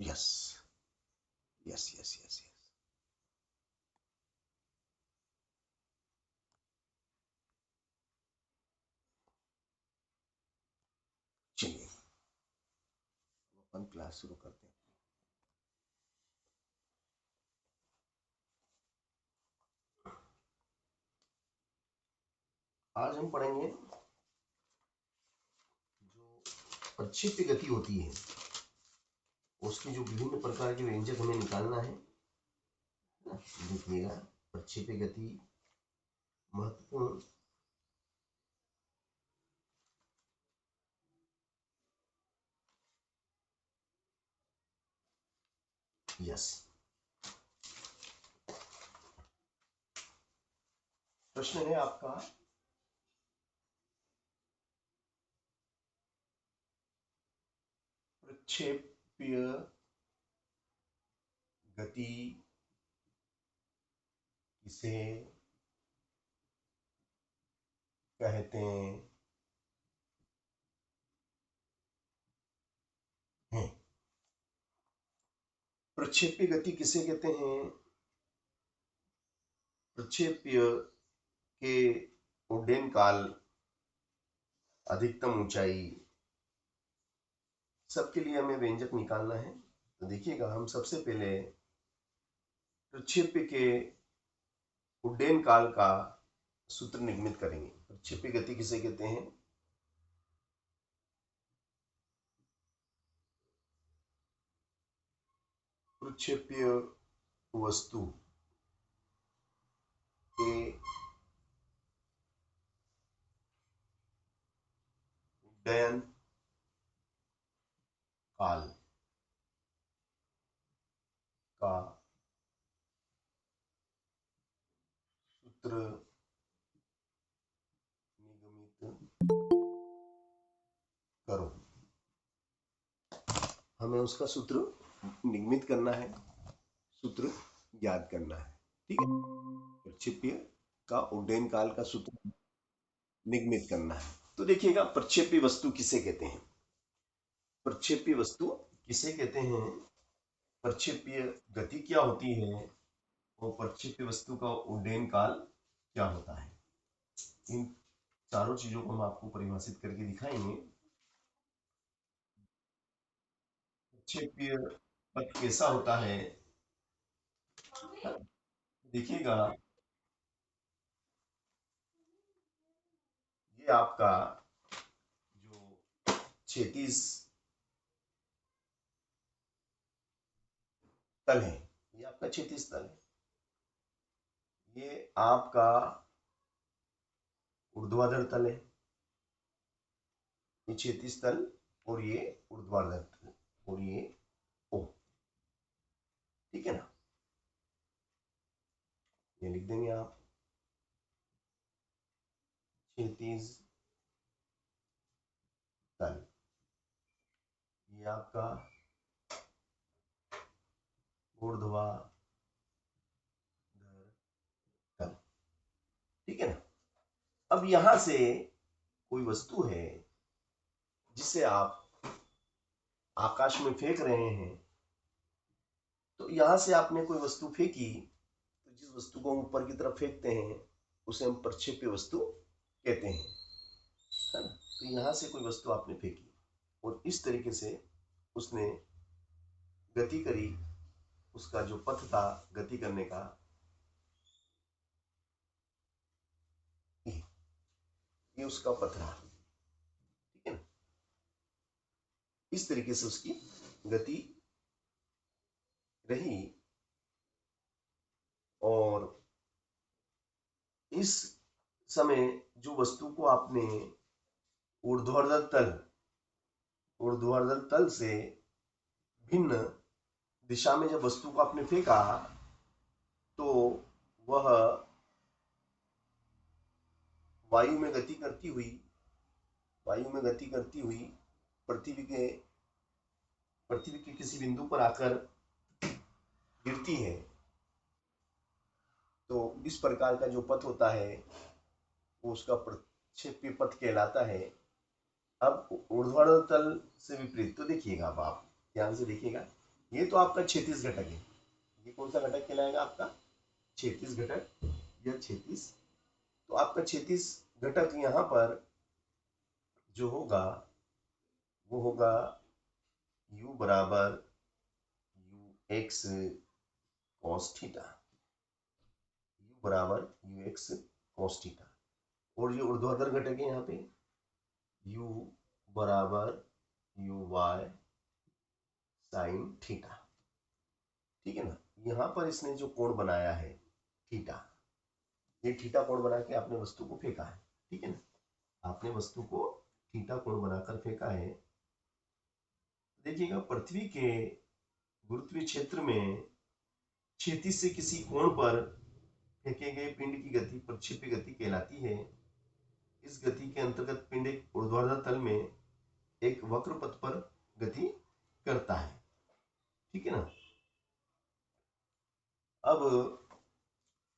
Yes yes yes yes yes. चलिए अपन class शुरू करते हैं। आज हम पढ़ेंगे जो प्रक्षेप्य गति होती है उसकी जो विभिन्न प्रकार के व्यंजक हमें निकालना है ना। देखिएगा, प्रक्षेप्य गति महत्वपूर्ण यस। प्रश्न है आपका, प्रक्षेप्य गति किसे कहते हैं? प्रक्षेप्य गति किसे कहते हैं? प्रक्षेप्य के उड्डयन काल, अधिकतम ऊंचाई, सबके लिए हमें व्यंजक निकालना है। तो देखिएगा, हम सबसे पहले प्रक्षेप्य के उड्डयन काल का सूत्र निर्मित करेंगे। प्रक्षेप्य गति किसे कहते हैं? प्रक्षेप्य वस्तु के उड्डयन काल का सूत्र निगमित करो। हमें उसका सूत्र निगमित करना है, सूत्र याद करना है। ठीक है, प्रक्षेप्य का उड्डयन काल का सूत्र निगमित करना है। तो देखिएगा, प्रक्षेप्य वस्तु किसे कहते हैं? प्रक्षेप्य वस्तु किसे कहते हैं? प्रक्षेप्य गति क्या होती है और प्रक्षेप्य वस्तु का उड्डयन काल क्या होता है? इन चारों चीजों को हम आपको परिभाषित करके दिखाएंगे। प्रक्षेप्य पथ कैसा होता है? देखिएगा, ये आपका जो क्षैतिज तल है, ये आपका क्षैतिज तल है। ये आपका ऊर्ध्वाधर तल है, ये क्षैतिज तल, और ये ऊर्ध्वाधर तल, और ये ओ। ठीक है ना, ये लिख देंगे आप, क्षैतिज तल, ये आपका ऊर्ध्वाधर तल। ठीक है ना। अब यहां से कोई वस्तु है जिसे आप आकाश में फेंक रहे हैं, तो यहां से आपने कोई वस्तु फेंकी, तो जिस वस्तु को हम ऊपर की तरफ फेंकते हैं उसे हम प्रक्षेप्य वस्तु कहते हैं, है ना। तो यहां से कोई वस्तु आपने फेंकी और इस तरीके से उसने गति करी, उसका जो पथ था गति करने का, ये उसका पथ रहा। ठीक है ना, इस तरीके से उसकी गति रही। और इस समय जो वस्तु को आपने ऊर्ध्वाधर तल, ऊर्ध्वाधर तल से भिन्न दिशा में जब वस्तु को आपने फेंका, तो वह वायु में गति करती हुई, वायु में गति करती हुई पृथ्वी के किसी बिंदु पर आकर गिरती है। तो इस प्रकार का जो पथ होता है वो उसका प्रक्षेप्य पथ कहलाता है। अब ऊर्ध्वाधर तल से विपरीत, तो देखिएगा, अब आप ध्यान से देखिएगा, ये तो आपका क्षैतिज घटक है। ये कौन सा घटक कहलाएगा? आपका क्षैतिज घटक या क्षैतिज। तो आपका क्षैतिज घटक यहाँ पर जो होगा वो होगा u बराबर you x cos theta, u बराबर यू एक्स कॉस थीटा। और ये ऊर्ध्वाधर घटक है यहाँ पे u बराबर यू वाई साइन थीटा। ठीक है ना। यहाँ पर इसने जो कोण बनाया है थीटा, ये थीटा कोण बना के आपने वस्तु को फेंका है। ठीक है ना, आपने वस्तु को थीटा कोण बनाकर फेंका है। देखिएगा, पृथ्वी के गुरुत्वीय क्षेत्र में क्षैतिज से किसी कोण पर फेंके गए पिंड की गति प्रक्षेप्य गति कहलाती है। इस गति के अंतर्गत पिंड एक ऊर्ध्वाधर तल में एक वक्र पथ पर गति करता है। ठीक है ना। अब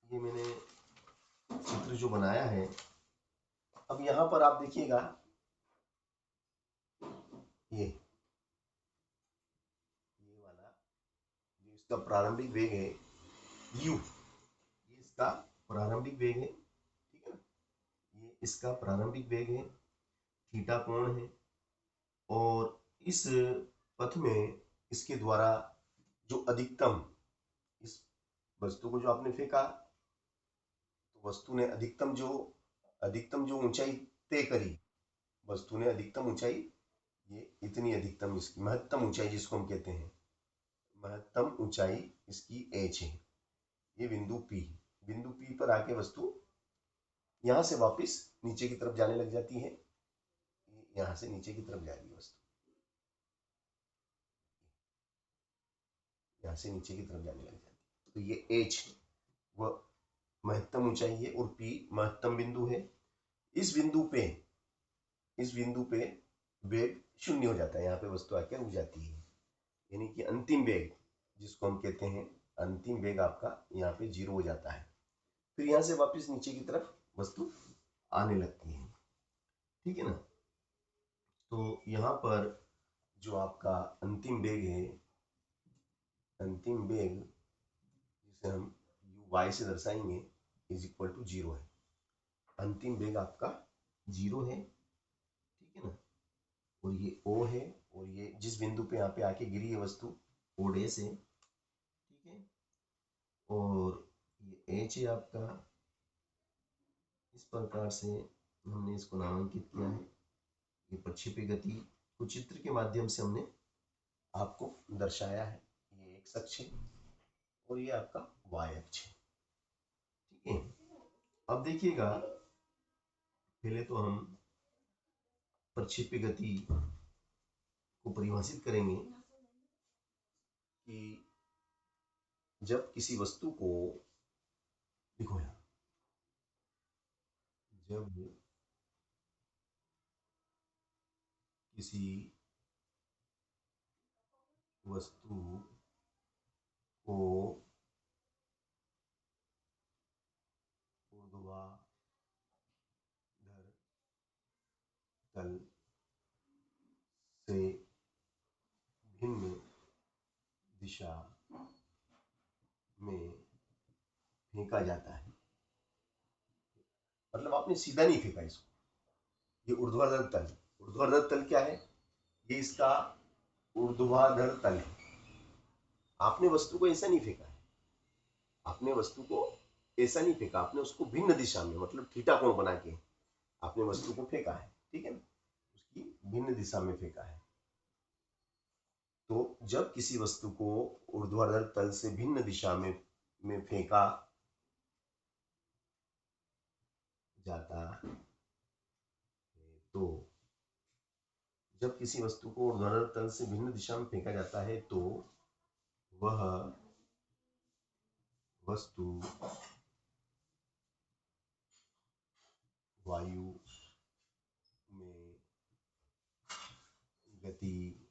ये मैंने चित्र जो बनाया है, अब यहां पर आप देखिएगा, ये वाला जो इसका प्रारंभिक वेग है u, ये इसका प्रारंभिक वेग है। ठीक है ना, ये इसका प्रारंभिक वेग है, थीटा कोण है। और इस पथ में इसके द्वारा जो अधिकतम, इस वस्तु को जो आपने फेंका तो वस्तु ने अधिकतम जो ऊंचाई तय करी, वस्तु ने अधिकतम ऊंचाई, ये इतनी अधिकतम, इसकी महत्तम ऊंचाई जिसको हम कहते हैं, महत्तम ऊंचाई इसकी h है। ये बिंदु P, बिंदु P पर आके वस्तु यहां से वापस नीचे की तरफ जाने लग जाती है। यहां से नीचे की तरफ जाएगी वस्तु, यहां से नीचे की तरफ जाने लग जाती है। तो ये h वह महत्तम ऊंचाई है और P महत्तम बिंदु है। इस बिंदु पे वेग शून्य हो जाता है, यहाँ पे वस्तु आके रुक जाती है। यानी कि अंतिम वेग जिसको हम कहते हैं, अंतिम वेग आपका यहाँ पे 0 हो जाता है। फिर यहाँ से वापस नीचे की तरफ वस्तु आने लगती है। ठीक है ना। तो यहाँ पर जो आपका अंतिम वेग है, अंतिम वेग जिसे हम y से दर्शाएंगे इज इक्वल टू 0 है। अंतिम वेग आपका 0 है। ठीक है ना। और ये O है, और ये जिस बिंदु पे यहाँ पे आके गिरी है वस्तु, O डैश है। ठीक है। और ये H है आपका। इस प्रकार से हमने इसको नामांकित किया है। ये प्रक्षेपी गति को चित्र के माध्यम से हमने आपको दर्शाया है। ये एक्स अक्ष है और ये आपका वाई अक्ष है। ठीक है। अब देखिएगा, पहले तो हम प्रक्षेपी गति को परिभाषित करेंगे कि जब किसी वस्तु को, देखो यार, जब किसी वस्तु को ऊर्ध्वाधर तल से भिन्न दिशा में फेंका जाता है, मतलब आपने सीधा नहीं फेंका इसको, ये ऊर्ध्वाधर तल, ऊर्ध्वाधर तल क्या है? ये इसका ऊर्ध्वाधर तल है। आपने वस्तु को ऐसा नहीं फेंका है, आपने वस्तु को ऐसा नहीं फेंका, आपने उसको भिन्न दिशा में, मतलब थीटा कोण बना के आपने वस्तु को फेंका है। ठीक है ना, उसकी भिन्न दिशा में फेंका है। तो जब किसी वस्तु को ऊर्ध्वाधर तल से भिन्न दिशा में फेंका जाता है, तो जब किसी वस्तु को ऊर्ध्वाधर तल से भिन्न दिशा में फेंका जाता है तो वह वस्तु वायु में गति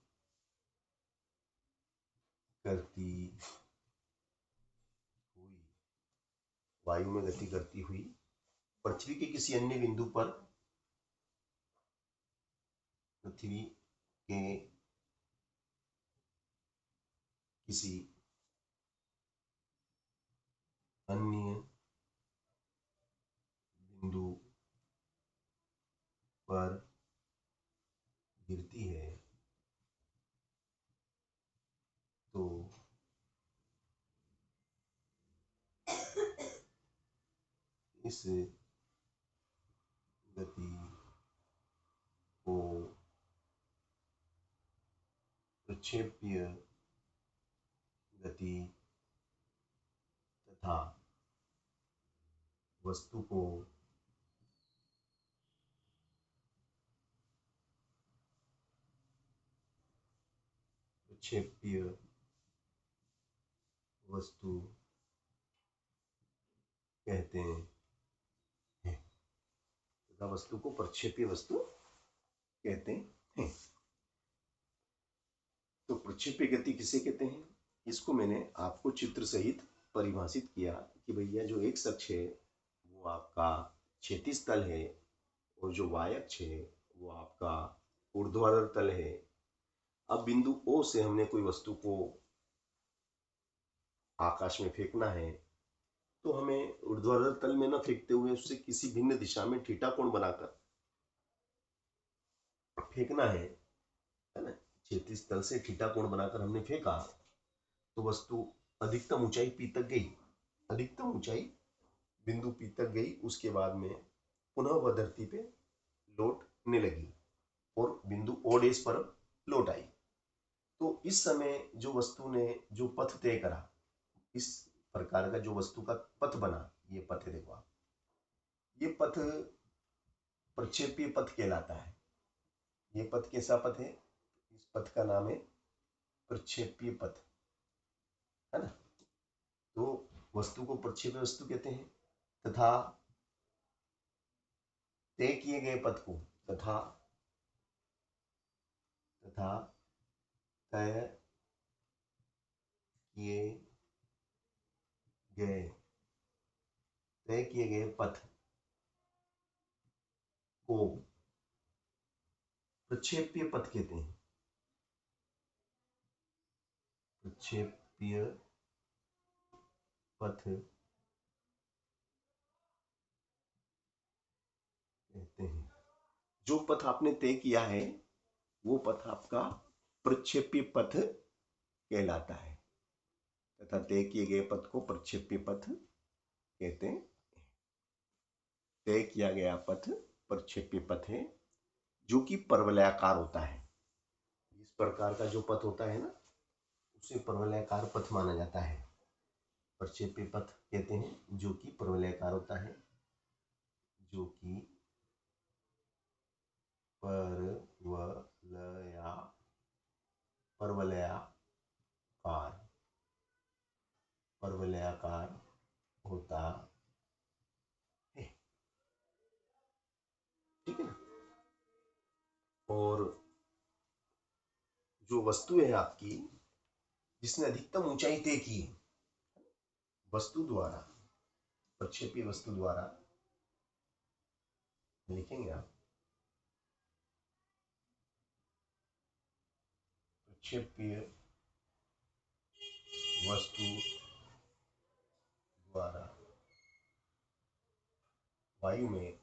करती हुई, वायु में गति करती हुई पृथ्वी के किसी अन्य बिंदु पर, पृथ्वी के किसी अन्य बिंदु पर गिरती है तो इस गति को प्रक्षेपीय गति तथा वस्तु को प्रक्षेपीय वस्तु कहते हैं तथा वस्तु को प्रक्षेपीय वस्तु कहते हैं। तो प्रक्षेपीय गति किसे कहते हैं, इसको मैंने आपको चित्र सहित परिभाषित किया कि भैया जो एक अक्ष है वो आपका क्षैतिज तल है और जो y अक्ष है वो आपका ऊर्ध्वाधर तल है। अब बिंदु O से हमने कोई वस्तु को आकाश में फेंकना है तो हमें ऊर्ध्वाधर तल में न फेंकते हुए उससे किसी भिन्न दिशा में थीटा कोण बनाकर फेंकना है ना। क्षैतिज तल से थीटा कोण बनाकर हमने फेंका तो वस्तु अधिकतम ऊंचाई P तक गई, अधिकतम ऊंचाई बिंदु P तक गई। उसके बाद में पुनः वह धरती पे लौटने लगी और बिंदु O डैश पर लौट आई। तो इस समय जो वस्तु ने जो पथ तय करा, इस प्रकार का जो वस्तु का पथ बना, ये पथ है, देखो आप, ये पथ प्रक्षेपीय पथ कहलाता है। ये पथ कैसा पथ है, इस पथ का नाम है प्रक्षेपीय पथ, है ना। तो वस्तु को प्रक्षेपीय वस्तु कहते हैं तथा तय किए गए पथ को तथा तय किए गए पथ को प्रक्षेपीय पथ कहते हैं। प्रक्षेपीय पथ कहते हैं। जो पथ आपने तय किया है वो पथ आपका प्रक्षेपीय पथ कहलाता है तथा तय किए गए पथ को प्रक्षेपीय पथ कहते हैं। तय किया गया पथ प्रक्षेपीय पथ है जो कि परवलयाकार होता है। इस प्रकार का जो पथ होता है ना उसे परवलयाकार पथ माना जाता है। प्रक्षेपीय पथ कहते हैं जो कि परवलयाकार होता है, जो कि परवलयाकार होता है, ठीक है ना। और जो वस्तु है आपकी जिसने अधिकतम ऊंचाई तय की है वस्तु द्वारा, प्रक्षेपीय वस्तु द्वारा, लिखेंगे आप प्रक्षेपीय वस्तु द्वारा वायु में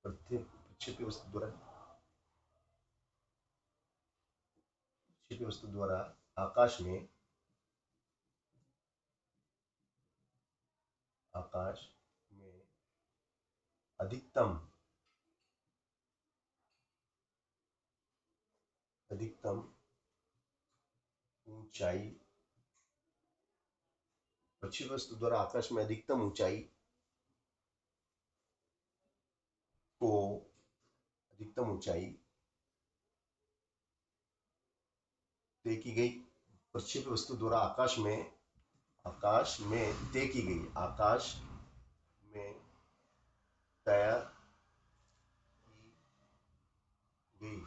प्रक्षेपीय वस्तु द्वारा आकाश में अधिकतम ऊंचाई, प्रक्षेपीय वस्तु द्वारा आकाश में अधिकतम ऊंचाई को तय की गई। प्रक्षेपीय वस्तु द्वारा आकाश में तय की गई, आकाश में तय की गई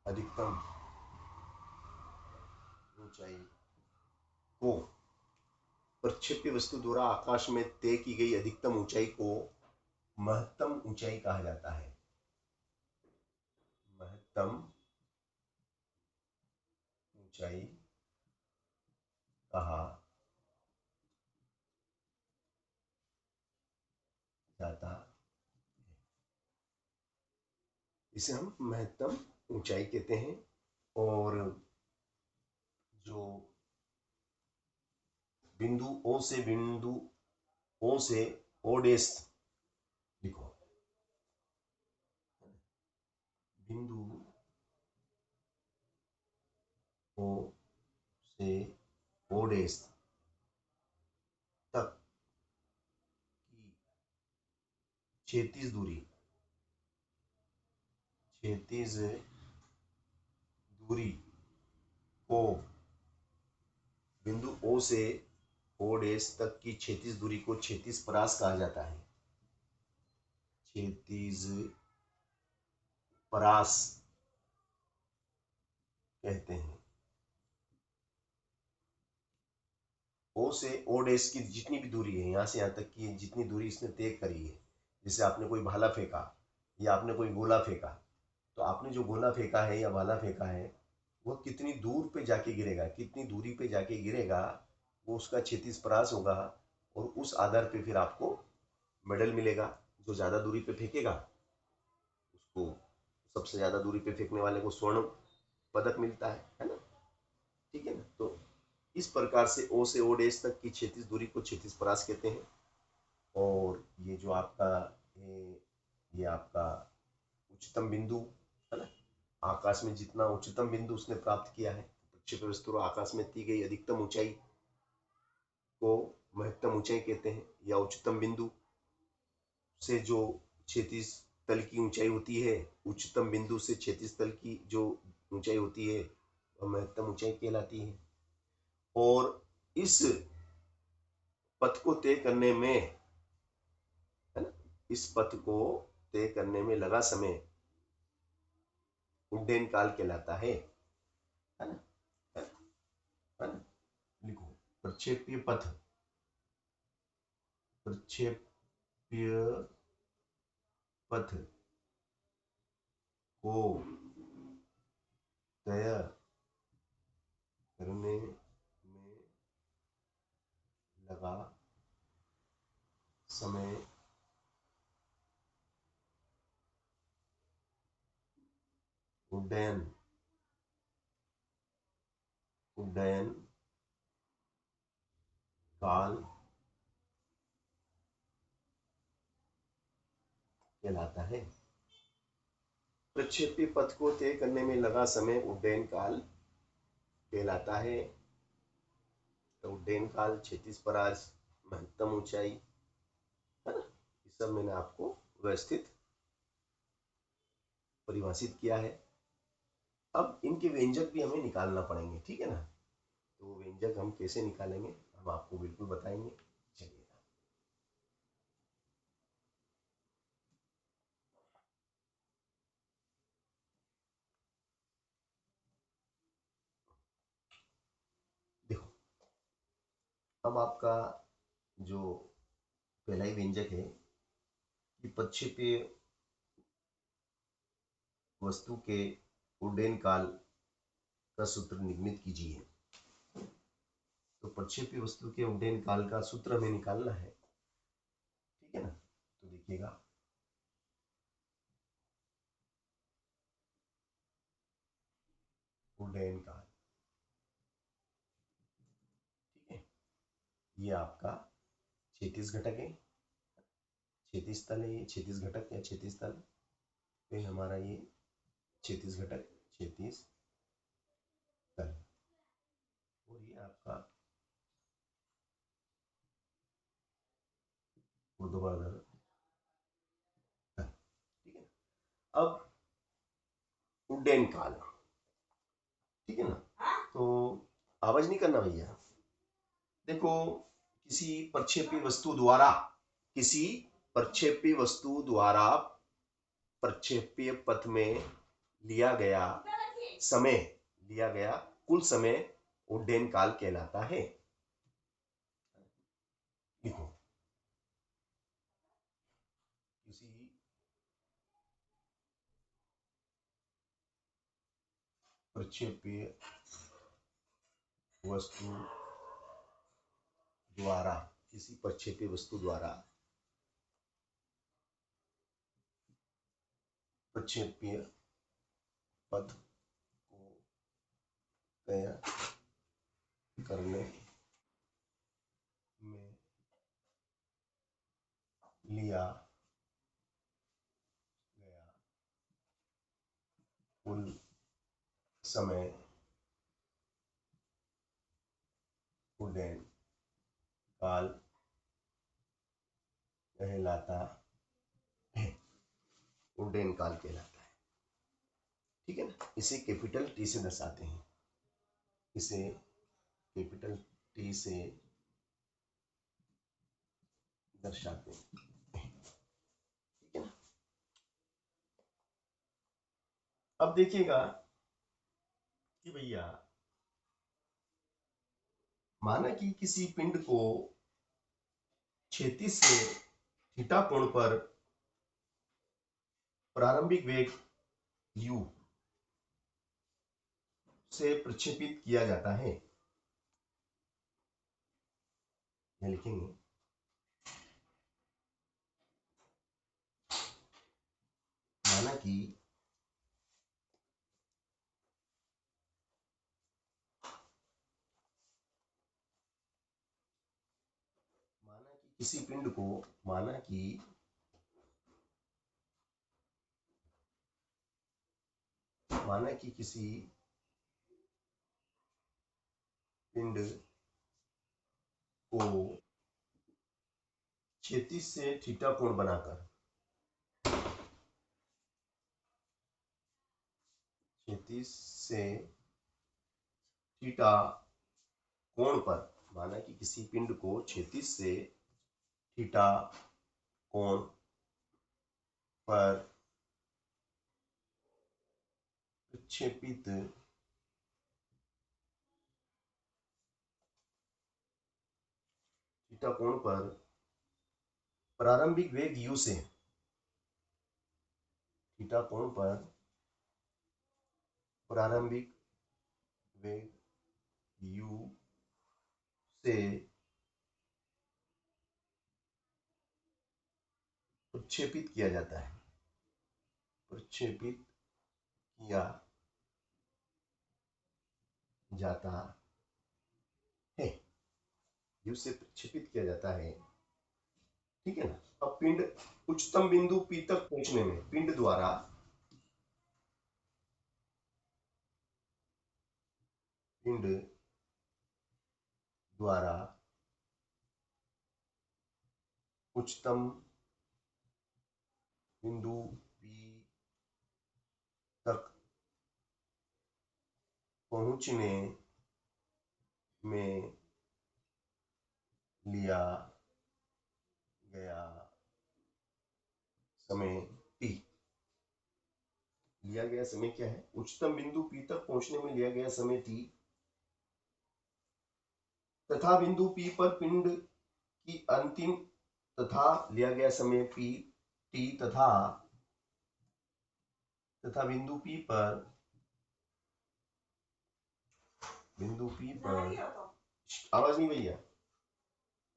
अधिकतम ऊंचाई को प्रक्षेप्य वस्तु द्वारा आकाश में तय की गई अधिकतम ऊंचाई को महत्तम ऊंचाई कहा जाता है। महत्तम ऊंचाई कहा जाता है। इसे हम महत्तम ऊंचाई कहते हैं। और जो बिंदु ओ से ओ डेस लिखो, बिंदु ओ से ओ डेस तक की क्षैतिज दूरी को बिंदु ओ से ओ डेस तक की क्षैतिज दूरी को क्षैतिज परास कहा जाता है। क्षैतिज परास कहते हैं। ओ से ओ डेस की जितनी भी दूरी है, यहां से यहां तक की जितनी दूरी इसने तय करी है, जैसे आपने कोई भाला फेंका या आपने कोई गोला फेंका, तो आपने जो गोला फेंका है या भाला फेंका है वो कितनी दूर पे जाके गिरेगा, कितनी दूरी पे जाके गिरेगा, वो उसका क्षैतिज परास होगा। और उस आधार पे फिर आपको मेडल मिलेगा। जो ज़्यादा दूरी पे फेंकेगा उसको, सबसे ज़्यादा दूरी पे फेंकने वाले को स्वर्ण पदक मिलता है ना। ठीक है ना। तो इस प्रकार से ओ से ओ डेस तक की क्षैतिज दूरी को क्षैतिज परास कहते हैं। और ये जो आपका ये आपका उच्चतम बिंदु है ना, आकाश में जितना उच्चतम बिंदु उसने प्राप्त किया है, प्रक्षेप्य वस्तु आकाश में दी गई अधिकतम ऊंचाई को महत्तम ऊंचाई कहते हैं। या उच्चतम बिंदु से जो क्षैतिज तल की ऊंचाई होती है, उच्चतम बिंदु से क्षैतिज तल की जो ऊंचाई होती है वह महत्तम ऊंचाई कहलाती है। और इस पथ को तय करने में, है ना, इस पथ को तय करने में लगा समय उड्डयन काल कहलाता है ना। है ना। लिखो, प्रक्षेप्य पथ, प्रक्षेप्य पथ को तय करने में लगा समय उड्डयन काल कहलाता है। प्रक्षेपी पथ को तय करने में लगा समय उड्डयन काल कहलाता है। तो उड्डयन काल, क्षैतिज परास, महत्तम ऊंचाई, है ना, ये सब मैंने आपको व्यवस्थित परिभाषित किया है। अब इनके व्यंजक भी हमें निकालना पड़ेंगे, ठीक है ना। तो वो व्यंजक हम कैसे निकालेंगे हम आपको बिल्कुल बताएंगे। चलिए, देखो, अब आपका जो पहला ही व्यंजक है कि प्रक्षेपी वस्तु के उड्डयन काल का सूत्र निगमित कीजिए। तो प्रक्षेपी वस्तु के उड्डयन काल का सूत्र हमें निकालना है, ठीक है ना। तो देखिएगा, उड्डयन काल, ठीक है, ये आपका क्षैतिज घटक है, क्षैतिज तल है, ये क्षैतिज घटक या क्षैतिज तल पे हमारा ये क्षैतिज घटक, क्षैतिज तल। और ये आपका ऊर्ध्वाधर तल, ठीक है। अब उड्डयन काल, ठीक है ना। तो आवाज नहीं करना भैया। देखो, किसी प्रक्षेपी वस्तु द्वारा, किसी प्रक्षेपी वस्तु द्वारा प्रक्षेपीय पथ में लिया गया समय, लिया गया कुल समय उड्डयन काल कहलाता है। लिखो, किसी प्रक्षेपीय वस्तु द्वारा, किसी प्रक्षेपीय वस्तु द्वारा प्रक्षेपीय पथ को तय करने में लिया गया कुल समय उड्डयन काल कहलाता है, उड्डयन काल कहलाता है। ठीक है ना, इसे कैपिटल टी से दर्शाते हैं, इसे कैपिटल टी से दर्शाते हैं। ठीक है ना। अब देखिएगा कि भैया, माना कि किसी पिंड को क्षैतिज से थीटा कोण पर प्रारंभिक वेग u से प्रक्षेपित किया जाता है। यह लिखेंगे, माना कि किसी पिंड को, माना कि किसी पिंड को क्षैतिज से थीटा कोण बनाकर, क्षैतिज से थीटा कोण पर, माना कि किसी पिंड को क्षैतिज से थीटा कोण पर प्रक्षेपित थीटा कोण पर प्रारंभिक वेग u से, थीटा कोण पर प्रारंभिक वेग u से प्रक्षेपित किया जाता है, प्रक्षेपित किया जाता है, u से प्रक्षेपित किया जाता है। ठीक है ना। अब पिंड उच्चतम बिंदु P तक पहुंचने में पिंड द्वारा उच्चतम बिंदु P तक पहुंचने में लिया गया समय T, लिया गया समय क्या है? उच्चतम बिंदु P तक पहुंचने में लिया गया समय T तथा बिंदु P पर पिंड की अंतिम, तथा लिया गया समय P T तथा बिंदु P पर आवाज नहीं भैया,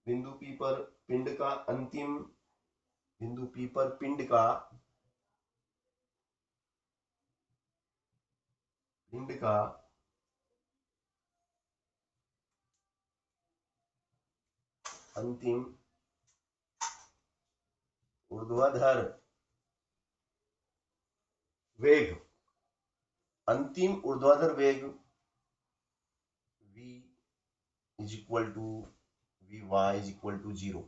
बिंदु P पर पिंड का अंतिम, बिंदु P पर पिंड का अंतिम ऊर्ध्वाधर वेग, अंतिम ऊर्ध्वाधर वेग v is equal to vy is equal to 0।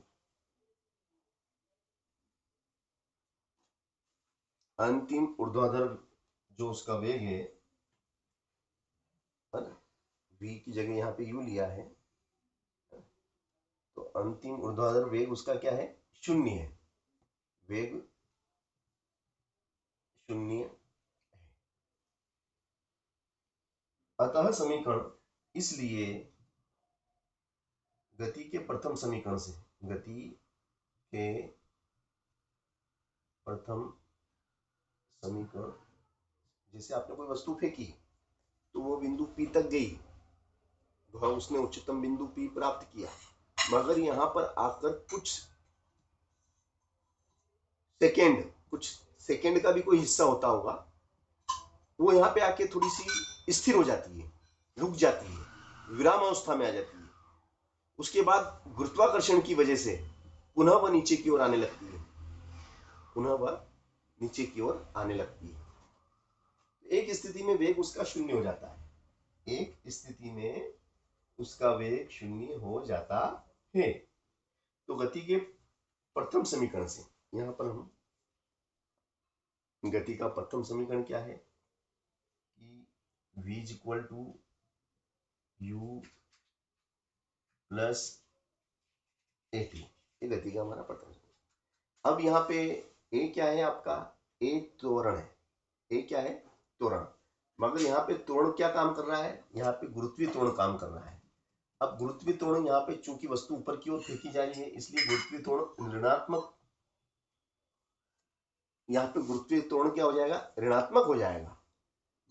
अंतिम ऊर्ध्वाधर जो उसका वेग है, v की जगह यहाँ पे u लिया है, तो अंतिम ऊर्ध्वाधर वेग उसका क्या है? 0 है, वेग 0 है। अतः समीकरण, इसलिए गति के प्रथम समीकरण से, गति के प्रथम समीकरण, जैसे आपने कोई वस्तु फेंकी तो वो बिंदु P तक गई, वह उसने उच्चतम बिंदु P प्राप्त किया, मगर यहाँ पर आकर कुछ सेकेंड का भी कोई हिस्सा होता होगा, वो यहाँ पे आके थोड़ी सी स्थिर हो जाती है, रुक जाती है, विराम अवस्था में आ जाती है। उसके बाद गुरुत्वाकर्षण की वजह से पुनः वह नीचे की ओर आने लगती है, पुनः वह नीचे की ओर आने लगती है। एक स्थिति में वेग उसका शून्य हो जाता है, एक स्थिति में उसका वेग शून्य हो जाता है। तो गति के प्रथम समीकरण से यहां पर हम गति का प्रथम समीकरण क्या है कि v is equal to u plus a t, ये गति का हमारा प्रथम समीकरण। अब यहाँ पे ए क्या है आपका, ए त्वरण है, ए क्या है त्वरण, मगर यहाँ पे त्वरण क्या काम कर रहा है, यहाँ पे गुरुत्वीय त्वरण काम कर रहा है। अब गुरुत्वीय त्वरण यहाँ पे चूंकि वस्तु ऊपर की ओर फेंकी जा रही है, इसलिए गुरुत्वीय त्वरण ऋणात्मक, यहाँ पे गुरुत्वीय त्वरण क्या हो जाएगा, ऋणात्मक हो जाएगा।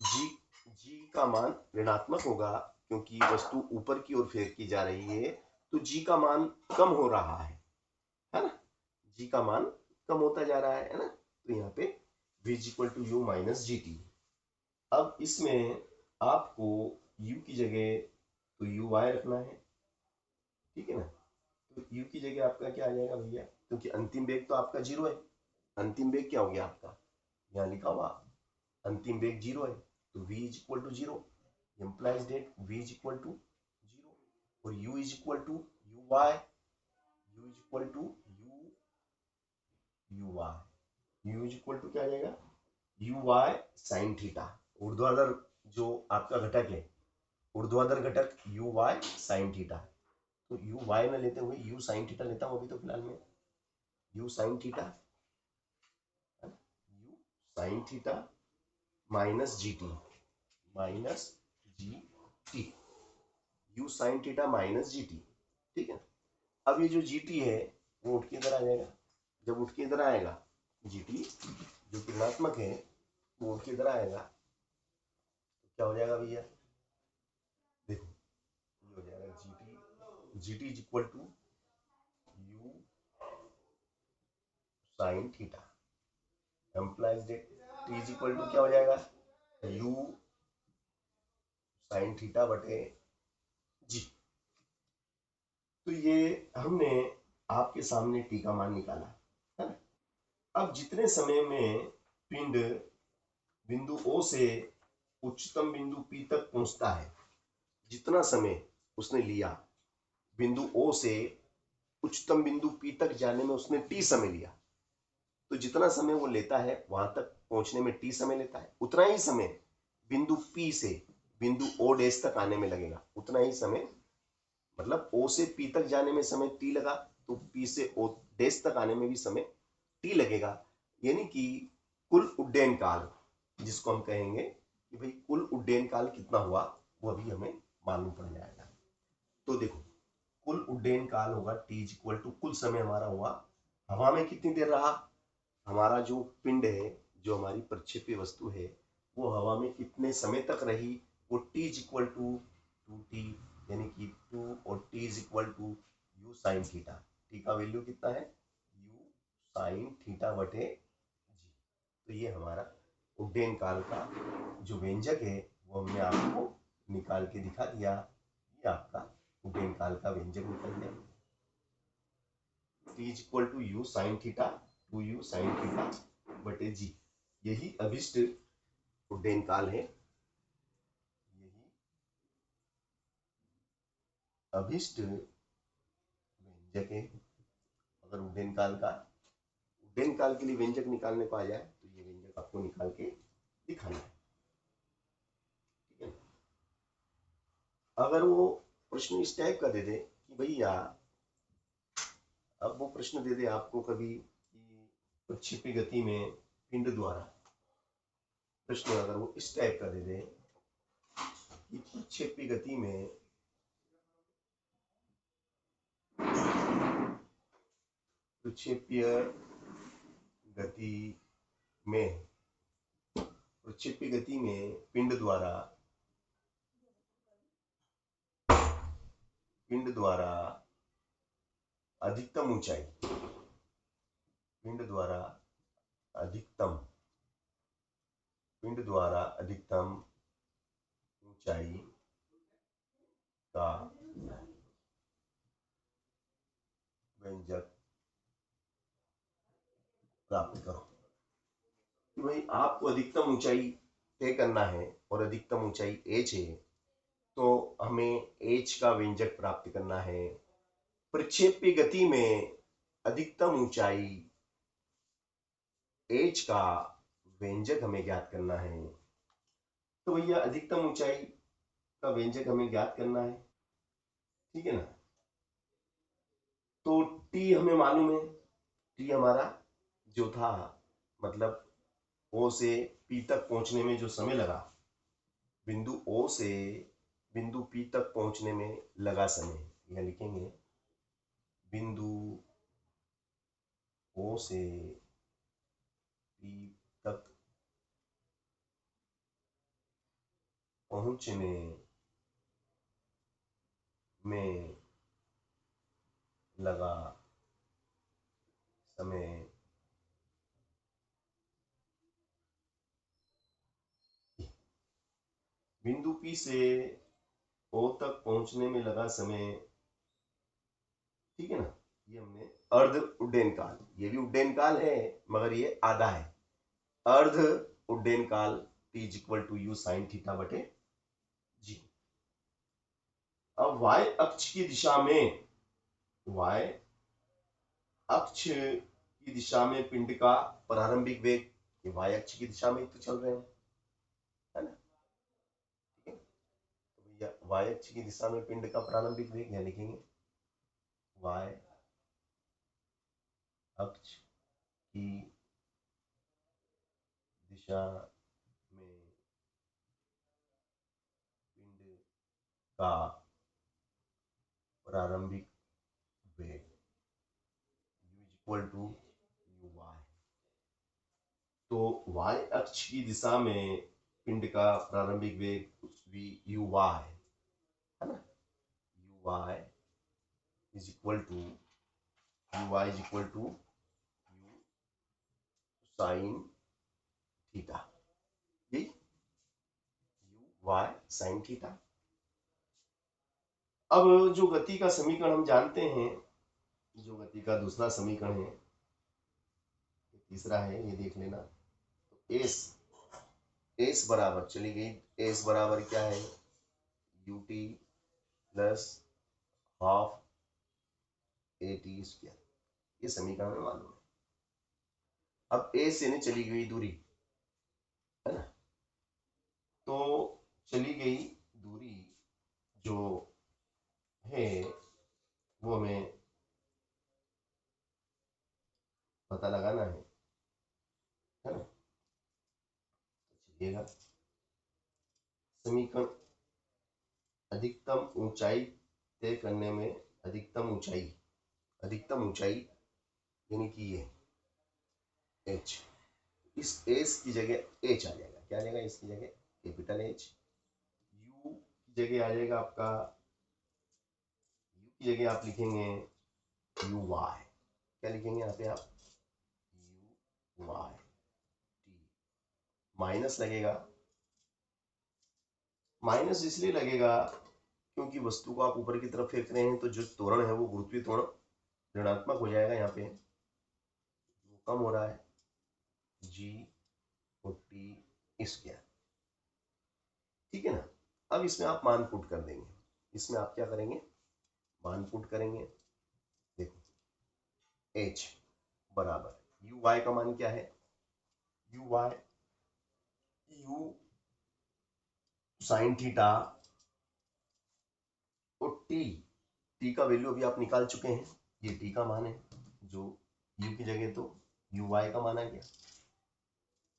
जी का मान ऋणात्मक होगा, क्योंकि वस्तु ऊपर की ओर फेंकी जा रही है, तो जी का मान कम हो रहा है ना, जी का मान कम होता जा रहा है ना। तो यहाँ पे v is equal to u minus g t. अब इसमें आपको u की जगह तो यू वाई रखना है, ठीक है ना। तो u की जगह आपका क्या आ जाएगा भैया, क्योंकि अंतिम वेग तो आपका 0 है, अंतिम वेग क्या हो गया आपका, यहाँ लिखा हुआ अंतिम वेग 0 है, तो v is equal to 0 implies that v is equal to 0 और u is equal to uy, u is equal to u is equal to क्या आ जाएगा, uy sin थीटा। ऊर्ध्वाधर जो आपका घटक है, ऊर्ध्वाधर घटक uy sin थीटा, तो uy में लेते हुए u sin थीटा लेता हूं अभी तो फिलहाल में, u sin theta minus g T, minus g T, u sin theta minus g T, ठीक है। अब ये जो जी टी है वो उठ के इधर आ जाएगा, जब उठ के इधर आएगा जी टी जो कि ऋणात्मक है वो उठ के इधर आएगा, तो क्या हो जाएगा भैया, देखो ये हो जाएगा g t is equal to u sine theta, implies that t is equal to क्या हो जाएगा, यू साइन थीटा बटे जी। तो ये हमने आपके सामने टी का मान निकाला है ना। अब जितने समय में पिंड बिंदु ओ से उच्चतम बिंदु पी तक पहुंचता है, जितना समय उसने लिया बिंदु ओ से उच्चतम बिंदु पी तक जाने में उसने टी समय लिया, तो जितना समय वो लेता है वहां तक पहुंचने में टी समय लेता है, उतना ही समय बिंदु पी से बिंदु ओ डैश तक आने में लगेगा, उतना ही समय, मतलब ओ से पी तक जाने में समय टी लगा, तो पी से ओ डैश तक आने में भी समय टी लगेगा। यानी कि कुल उड्डयन काल, जिसको हम कहेंगे कि भाई कुल उड्डयन काल कितना हुआ, वो अभी हमें मालूम पड़ जाएगा। तो देखो कुल उड्डयन काल होगा टी इज इक्वल टू, कुल समय हमारा हुआ हवा में कितनी देर रहा, हमारा जो पिंड है, जो हमारी प्रक्षेप्य वस्तु है, वो हवा में कितने समय तक रही, वो T is equal to 2t, यानी कि 2 और t is equal to u sine theta. T का वैल्यू कितना है, यू साइन थीटा बटे जी। तो ये हमारा उड्डयन काल का जो व्यंजक है वो हमने आपको निकाल के दिखा दिया, ये आपका उड्डयन काल का व्यंजक निकल गया, t is equal to u sine theta 2u sine theta बटे जी। यही अभिष्ट उड्डयन काल है, यही अभिष्ट व्यंजक है। अगर उड्डयन काल के लिए व्यंजक निकालने को आ जाए तो ये व्यंजक आपको निकाल के दिखाना है, ठीक है। अगर वो प्रश्न इस टाइप का दे दे कि भैया, अब वो प्रश्न दे दे आपको कभी कि प्रक्षेपी गति में पिंड द्वारा, प्रश्न अगर वो इस टाइप का दे दे कि प्रक्षेपी गति में प्रक्षेप्य गति में प्रक्षेप्य गति में पिंड द्वारा अधिकतम ऊंचाई, पिंड द्वारा अधिकतम ऊंचाई का व्यंजक प्राप्त करो। कि भाई आपको अधिकतम ऊंचाई तय करना है और अधिकतम ऊंचाई h है, तो हमें h का व्यंजक प्राप्त करना है। प्रक्षेप्य गति में अधिकतम ऊंचाई h का व्यंजक हमें ज्ञात करना है। तो भैया अधिकतम ऊंचाई का व्यंजक हमें ज्ञात करना है, ठीक है ना। तो t हमें मालूम है, t हमारा जो था, मतलब O से P तक पहुंचने में जो समय लगा, बिंदु O से बिंदु P तक पहुंचने में लगा समय, यह लिखेंगे बिंदु O से P तक पहुंचने में लगा समय बिंदु P से O तक पहुंचने में लगा समय, ठीक है ना। ये हमने अर्ध उड्डयन काल, ये भी उड्डयन काल है मगर ये आधा है। अर्ध उड्डयन काल t is equal to u sine theta बटे जी। अब y अक्ष की दिशा में, y अक्ष की दिशा में पिंड का प्रारंभिक वेग, ये y अक्ष की दिशा में तो चल रहे हैं, है ना। ठीक है, तो भैया y अक्ष की दिशा में पिंड का प्रारंभिक वेग यह लिखेंगे y अक्ष की दिशा में पिंड का प्रारंभिक वेग u is equal to u y. तो y अक्ष की दिशा में पिंड का प्रारंभिक वेग v u वाई है ना, u y is equal to u sine theta, यही यू वाई साइन थीटा। अब जो गति का समीकरण हम जानते हैं, जो गति का दूसरा समीकरण है, तीसरा है, ये देख लेना। तो एस बराबर चली गई, एस बराबर क्या है, U T plus half A T square, ये समीकरण में मालूम है। अब ए से ने चली गई दूरी, है ना, तो चली गई दूरी जो है वो हमें पता लगाना है ना। चलिएगा, समीकरण अधिकतम ऊंचाई तय करने में, अधिकतम ऊंचाई यानी कि ये h, इस एस की जगह h आ जाएगा, क्या आ जाएगा, इसकी जगह कैपिटल H। u की जगह आ जाएगा आपका, u की जगह आप लिखेंगे यू वाई, क्या लिखेंगे यहाँ पे आप, यू वाई टी। माइनस लगेगा, माइनस इसलिए लगेगा क्योंकि वस्तु को आप ऊपर की तरफ फेंक रहे हैं, तो जो त्वरण है वो गुरुत्वीय त्वरण ऋणात्मक हो जाएगा, यहाँ पे वो कम हो रहा है जी और टी स्क्वायर, ठीक है ना। अब इसमें आप मान पुट कर देंगे, इसमें आप क्या करेंगे, मान पुट करेंगे। देखो h बराबर यू वाई का मान क्या है, you why you sine theta और टी का वैल्यू अभी आप निकाल चुके हैं, ये टी का मान है, जो u की जगह तो यू वाई का मान आ गया,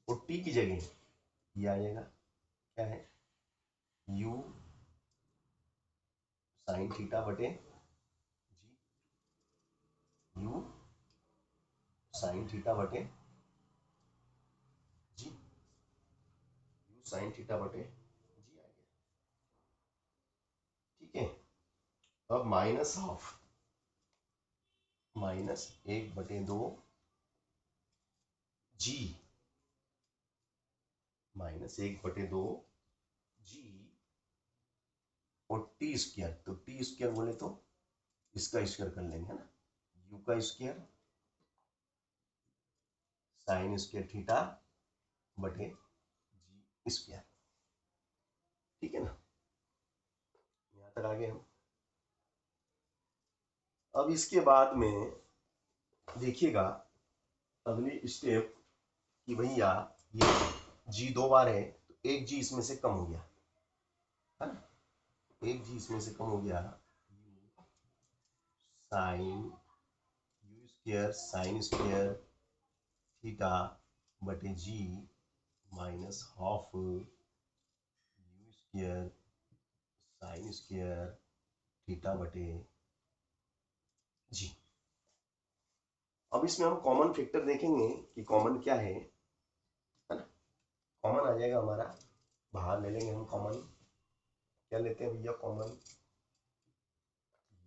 और टी की जगह ये आ जाएगा, क्या है, यू साइन थीटा बटे जी, यू साइन थीटा बटे जी, यू साइन थीटा बटे जी आ गया। ठीक है, अब माइनस हाफ, माइनस 1/2 जी, माइनस 1/2 जी और टी स्क्वायर, तो टी स्क्वायर बोले तो इसका स्क्वायर कर लेंगे, है ना, यू का स्क्वायर साइन स्क्वायर थीटा बटे जी स्क्वायर। ठीक है ना, यहां तक आ गए हम। अब इसके बाद में देखिएगा अगली स्टेप कि भैया ये जी 2 बार है तो एक जी इसमें से कम हो गया, है ना, एक जी इसमें से कम हो गया, sine u square sine square theta बटे g minus half u square sine square theta बटे जी। अब इसमें हम कॉमन फैक्टर देखेंगे कि कॉमन क्या है ना, कॉमन आ जाएगा हमारा, बाहर ले लेंगे हम कॉमन, क्या लेते हैं भैया कॉमन,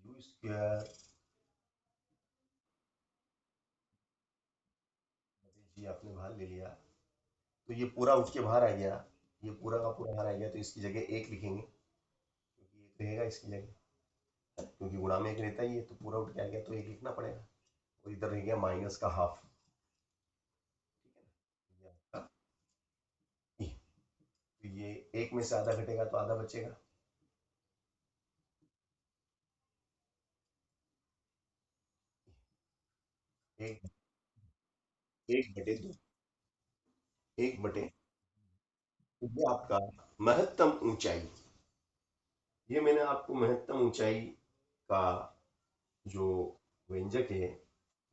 यू स्क्वायर जी आपने बाहर ले लिया तो ये पूरा उठ के बाहर आ गया, ये पूरा का पूरा बाहर आ गया, तो इसकी जगह एक लिखेंगे क्योंकि एक रहेगा इसकी जगह, क्योंकि गुणा में एक रहता ही है तो पूरा उठ के आ गया तो एक लिखना पड़ेगा, और इधर रह गया माइनस का हाफ। ठीक है ना, ये आपका ई। तो ये एक में से आधा घटेगा तो आधा बचेगा, एक, 1/2, 1/, तो ये आपका महत्तम ऊंचाई, ये मैंने आपको महत्तम ऊंचाई का जो व्यंजक है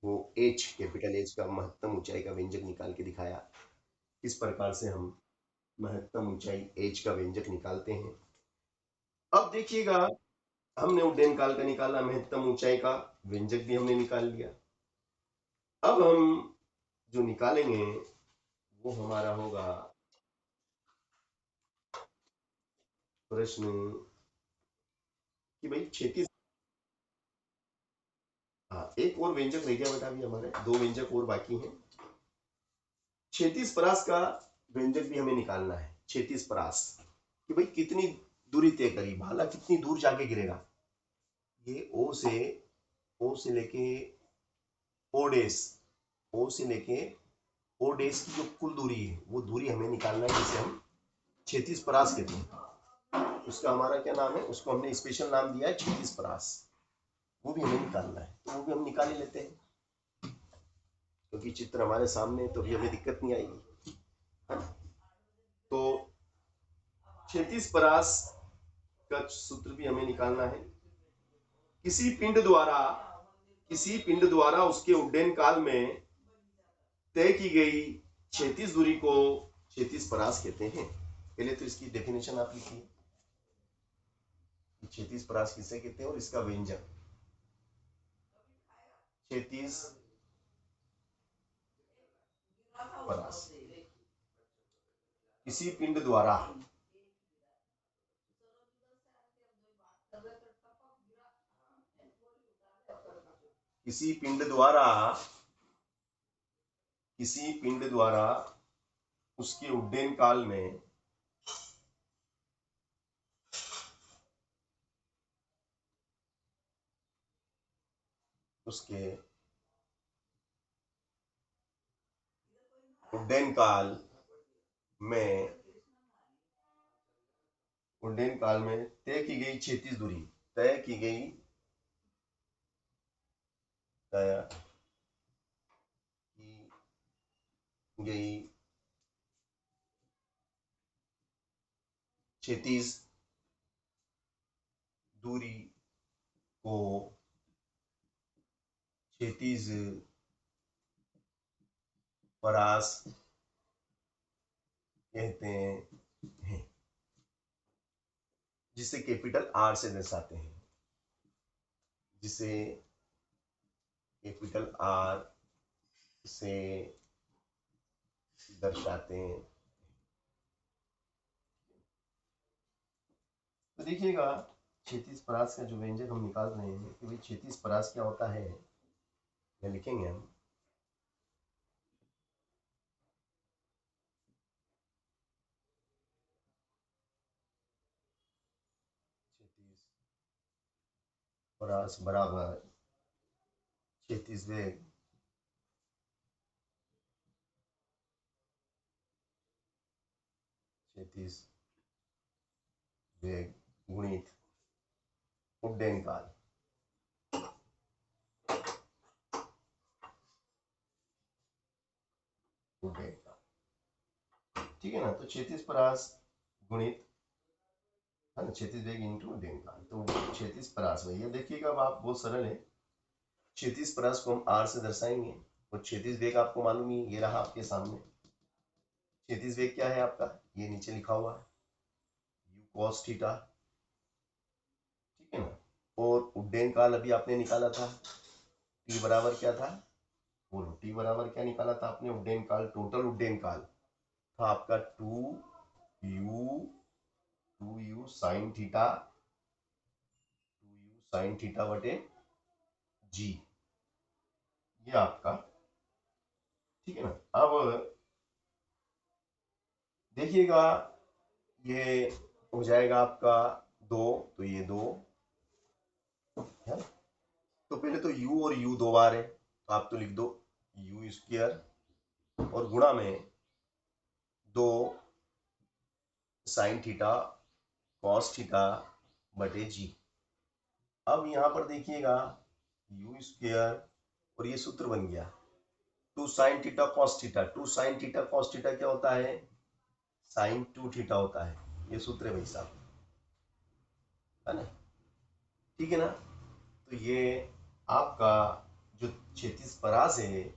वो एच, कैपिटल एच का महत्तम ऊंचाई का व्यंजक निकाल के दिखाया, किस प्रकार से हम महत्तम ऊंचाई एच का व्यंजक निकालते हैं। अब देखिएगा हमने उड्डयन काल का निकाला, महत्तम ऊंचाई का व्यंजक भी हमने निकाल लिया। अब हम जो निकालेंगे वो हमारा होगा प्रश्न कि भाई 36, हाँ एक और व्यंजक रह गया बेटा, अभी हमारे 2 व्यंजक और बाकी हैं। 36 परास का व्यंजक भी हमें निकालना है, 36 परास कि भाई कितनी दूरी तय करी, भाला कितनी दूर जाके गिरेगा, ये ओ से लेके ओ डेस, ओ से लेके ओ डेस की जो कुल दूरी है वो दूरी हमें निकालना है, जिसे हम 36 परास कहते हैं। उसका हमारा क्या नाम है, उसको हमने स्पेशल नाम दिया है 36 परास, वो भी हमें निकालना है, तो वो भी हम निकाल ही लेते हैं क्योंकि चित्र हमारे सामने है तो भी हमें दिक्कत नहीं आएगी, है ना। तो 36 परास का सूत्र भी हमें निकालना है। किसी पिंड द्वारा, किसी पिंड द्वारा उसके उड्डयन काल में तय की गई क्षैतिज दूरी को 36 परास कहते हैं। पहले तो इसकी डेफिनेशन आप लिखिए, क्षैतिज परास किसे कहते हैं और इसका व्यंजक, क्षैतिज परास किसी पिंड द्वारा, किसी पिंड द्वारा, किसी पिंड द्वारा उसके उड्डयन काल में उसके उड्डयन काल में, उड्डयन काल में तय की गई क्षैतिज दूरी, तय की गई, तय की गई क्षैतिज दूरी को क्षैतिज परास कहते हैं, जिसे कैपिटल आर से दर्शाते हैं, जिसे कैपिटल आर से दर्शाते हैं। तो देखिएगा क्षैतिज परास का जो व्यंजक हम निकाल रहे हैं कि भाई क्षैतिज परास क्या होता है, ये लिखेंगे हम। क्षैतिज परास बराबर क्षैतिज वेग क्षैतिज वेग गुणित उड्डयन काल। उड्डयन काल, ठीक है ना। तो क्षैतिज परास गुणित है ना, क्षैतिज वेग इंटू उड्डयन काल। तो क्षैतिज परास भैया देखिएगा अब आप बहुत सरल है, क्षैतिज परास को हम आर से दर्शाएंगे और क्षैतिज वेग आपको मालूम ही, ये रहा आपके सामने। क्षैतिज वेग क्या है आपका, ये नीचे लिखा हुआ है, यू कॉस थीटा, ठीक है ना। और उड्डयन काल अभी आपने निकाला था, टी बराबर क्या था, बोलो टी बराबर क्या निकाला था आपने, उड्डयन काल, टोटल उड्डयन काल था आपका 2u sine theta, 2u sine theta बटे जी, ये आपका, ठीक है ना। अब देखिएगा ये हो जाएगा आपका 2, तो ये 2 है। तो पहले तो u और u 2 बार है, तो आप तो लिख दो u स्क्वायर और गुणा में 2 साइन थीटा कॉस थीटा बटे जी। अब यहां पर देखिएगा u स्क्वायर और ये सूत्र बन गया 2 sine theta cos theta. 2 sine theta cos theta क्या होता है, साइन 2 थीटा होता है, ये सूत्र है भाई साहब, है ना, ठीक है ना। तो ये आपका जो क्षैतिज परास है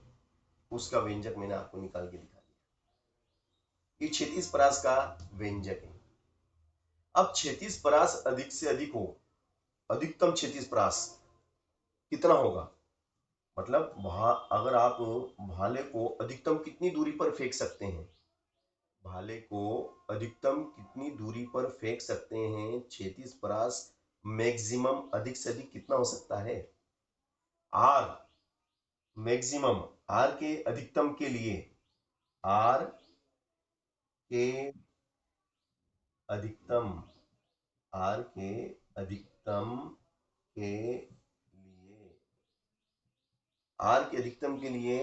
उसका व्यंजक मैंने आपको निकाल के दिखा दिया, ये क्षैतिज परास का व्यंजक है। अब क्षैतिज परास अधिक से अधिक हो, अधिकतम क्षैतिज परास कितना होगा, मतलब अगर आप भाले को अधिकतम कितनी दूरी पर फेंक सकते हैं, भाले को अधिकतम कितनी दूरी पर फेंक सकते हैं, क्षैतिज परास मैक्सिमम अधिक से अधिक कितना हो सकता है, आर मैक्सिमम, आर के अधिकतम के लिए, आर के अधिकतम, आर के अधिकतम के लिए, आर के अधिकतम के लिए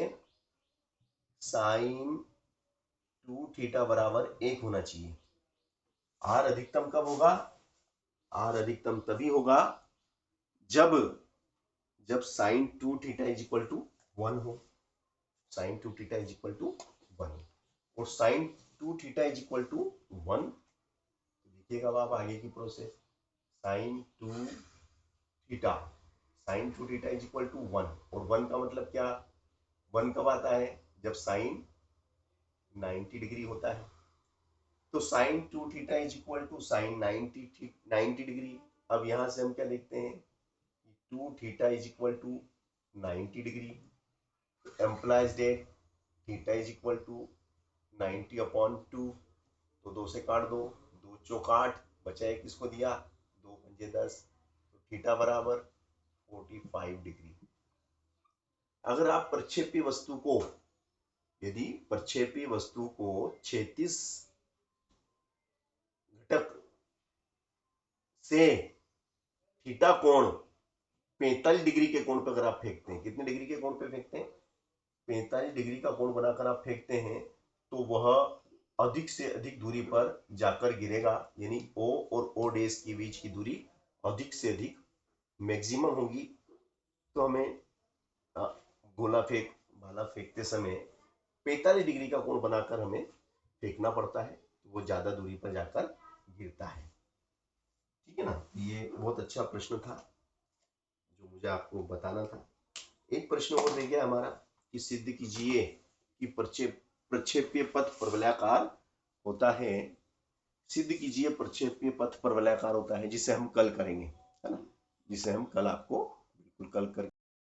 साइन 2 थीटा बराबर 1 होना चाहिए। आर अधिकतम कब होगा, आर अधिकतम तभी होगा जब जब sine 2 theta is equal to 1 हो, sine 2 theta is equal to 1, और sine 2 theta is equal to 1, देखिएगा अब आप आगे की process, sine 2 theta, sine 2 theta is equal to 1, और 1 का मतलब क्या, 1 कब आता है, जब साइन 90 डिग्री होता है। तो sine 2 theta is equal to sine 90 degree. अब यहां से हम क्या देखते हैं, 2 theta is equal to 90 degree, implies that theta is equal to 90/2, तो 2 से काट दो, 2 चौक 8, बचा एक किसको दिया, 2 पंजे 10, तो थीटा बराबर 45 डिग्री। अगर आप प्रक्षेपी वस्तु को, यदि प्रक्षेपी वस्तु को 36 घटक से थीटा कोण 45 डिग्री के कोण पर अगर आप फेंकते हैं, कितने डिग्री के कोण पे फेंकते हैं, 45 डिग्री का कोण बनाकर आप फेंकते हैं, तो वह अधिक से अधिक दूरी पर जाकर गिरेगा, यानी O और O डैश के बीच की दूरी अधिक से अधिक मैक्सिमम होगी। तो हमें गोला फेंक, भाला फेंकते समय 45 डिग्री का कोण बनाकर हमें फेंकना पड़ता है, तो वो ज्यादा दूरी पर जाकर गिरता है, ठीक है ना। ये बहुत अच्छा प्रश्न था जो मुझे आपको बताना था। एक प्रश्न और रह गया हमारा कि सिद्ध कीजिए कि प्रक्षेपीय पथ परवलयाकार होता है, सिद्ध कीजिए प्रक्षेपीय पथ परवलयाकार होता है, जिसे हम कल करेंगे, है ना, जिसे हम कल आपको बिल्कुल कल कर